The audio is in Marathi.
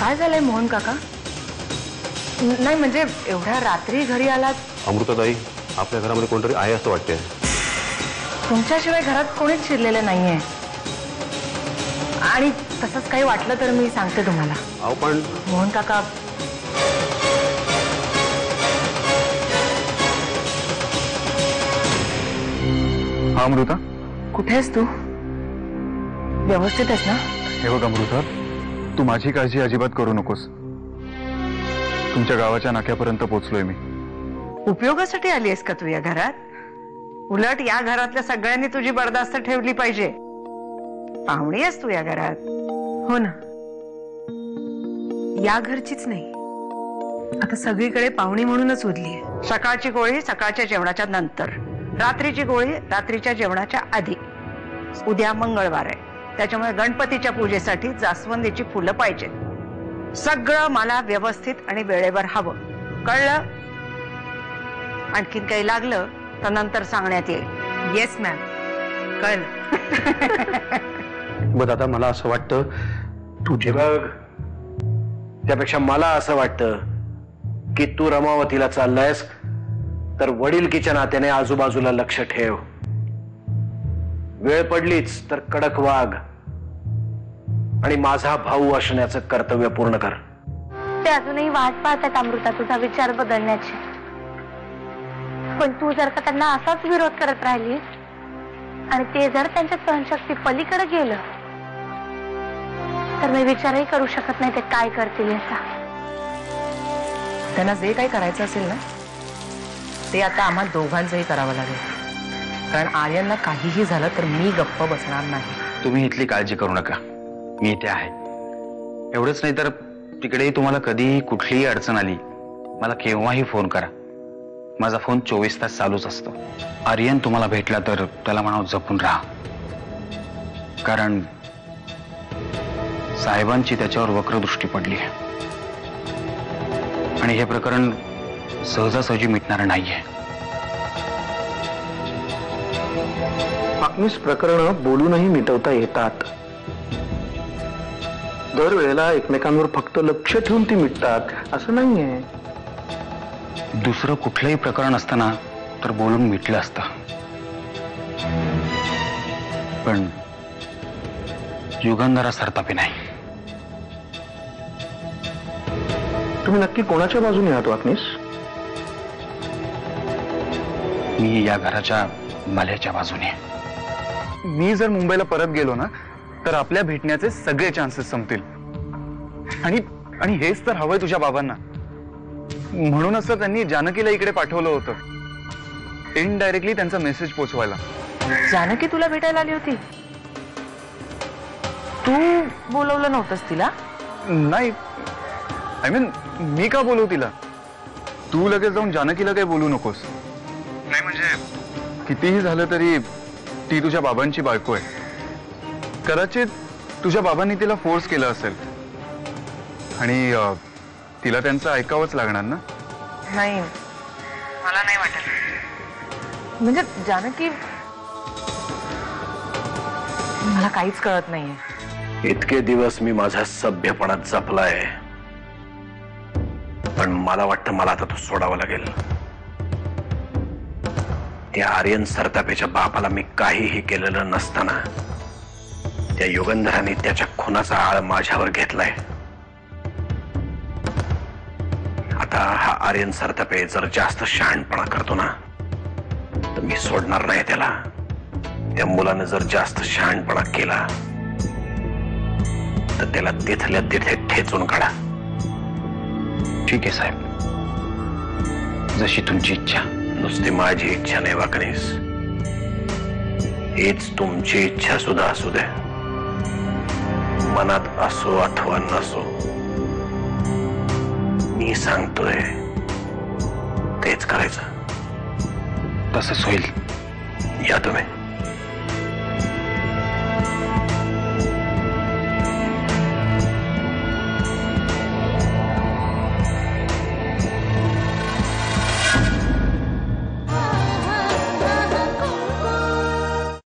काय झालंय मोहन काका? नाही म्हणजे एवढ्या रात्री घरी आलात? अमृताताई, आपल्या घरामध्ये कोणतरी आहे असं वाटतंय. तुमच्याशिवाय घरात कोणीच शिरलेलं नाहीये. आणि तसंच काही वाटलं तर मी सांगते तुम्हाला. अहो पण मोहन काका, हा अमृता, कुठे आहेस तू? व्यवस्थित आहेस ना? हे बघ अमृता, तू माझी काळजी अजिबात करू नकोस. तुमच्या गावाच्या नाक्यापर्यंत पोहोचलोय मी. उपयोगासाठी आली आहेस का तू या घरात? उलट या घरातल्या सगळ्यांनी तुझी बर्दास्त ठेवली पाहिजे. पाहुणी आहेस तू या घरात. हो ना, या घरचीच नाही, आता सगळीकडे पाहुणी म्हणूनच उरली. सकाळची गोळी सकाळच्या जेवणाच्या नंतर, रात्रीची गोळी रात्रीच्या जेवणाच्या आधी. उद्या मंगळवार आहे, त्याच्यामुळे गणपतीच्या पूजेसाठी जास्वंदीची फुलं पाहिजेत. सगळं मला व्यवस्थित आणि वेळेवर हवं, कळलं? आणखीन काही लागलं तर नंतर सांगण्यात येईल. येस मॅम, कळलं. बघ दादा, मला असं वाटतं तुझे बघ, त्यापेक्षा मला असं वाटतं की तू रमावतीला चाललायस तर वडिलकीच्या नात्याने आजूबाजूला लक्ष ठेव. वेळ पडलीच तर कडक वाग आणि माझा भाऊ असण्याचं कर्तव्य पूर्ण कर. ते अजूनही वाट पाहतात अमृता तुझा विचार बदलण्याची. पण तू जर का त्यांना असाच विरोध करत राहिलीस आणि ते जर त्यांच्या सहनशक्ती पलीकडे गेलं तर मी विचारही करू शकत नाही ते काय करतील याचा. त्यांना जे काही करायचं असेल ना ते आता आम्हा दोघांचंही करावं लागेल. कारण आर्यनला काहीही झालं तर मी गप्प बसणार नाही. तुम्ही इथली काळजी करू नका, मी इथे आहे. एवढंच नाही तर तिकडेही तुम्हाला कधीही कुठलीही अडचण आली मला केव्हाही फोन करा. माझा फोन 24 तास चालूच असतो. आर्यन तुम्हाला भेटला तर त्याला म्हणावं जपून राहा, कारण साहेबांची त्याच्यावर वक्रदृष्टी पडली आहे आणि हे प्रकरण सहजासहजी मिटणार नाहीये. मागणीच प्रकरण बोलूनही मिटवता येतात. दरवेळेला एकमेकांवर फक्त लक्ष ठेवून ती मिटतात असं नाहीये. दुसरं कुठलंही प्रकरण असताना तर बोलून मिटलं असतं, पण युगंधरा सरतापे नाही. तुम्ही नक्की कोणाच्या बाजूने आहात वाकनीस? मी या घराच्या माल्याच्या बाजूने. मी जर मुंबईला परत गेलो ना तर आपल्या भेटण्याचे सगळे चान्सेस संपतील. आणि हेच तर हवंय तुझ्या बाबांना. म्हणूनच तर त्यांनी जानकीला इकडे पाठवलं होतं, इनडायरेक्टली त्यांचा मेसेज पोचवायला. जानकी तुला भेटायला आली होती? तू बोलवलं नव्हतंस तिला? नाही, आय मीन मी का बोलू तिला? तू लगेच जाऊन जानकीला काही बोलू नकोस. नाही म्हणजे कितीही झालं तरी ती तुझ्या बाबांची बायको आहे. कदाचित तुझ्या बाबांनी तिला फोर्स केलं असेल आणि तिला त्यांचं ऐकावंच लागणार ना. नाही, मला नाही वाटत. म्हणजे जानकी, मला काहीच कळत नाहीये. इतके दिवस मी माझ्या सभ्यपणात जपलाय, पण मला वाटतं मला आता तो सोडावा लागेल. त्या आर्यन सरतापेच्या बापाला मी काहीही केलेलं नसताना त्या युगंधराने त्याच्या खुनाचा आळ माझ्यावर घेतलाय. आता हा आर्यन सरतापे जर जास्त शहाणपणा करतो ना तर मी सोडणार नाही त्याला. त्या मुलाने जर जास्त शहाणपणा केला तर त्याला तिथल्या तिथे ठेचून काढा. ठीक आहे साहेब, जशी तुमची इच्छा. नुसती माझी इच्छा नाही वाकणीस, हीच तुमची इच्छा सुद्धा असू दे. मनात असो अथवा नसो, मी सांगतोय तेच करायचं. तसंच होईल. या तुम्ही.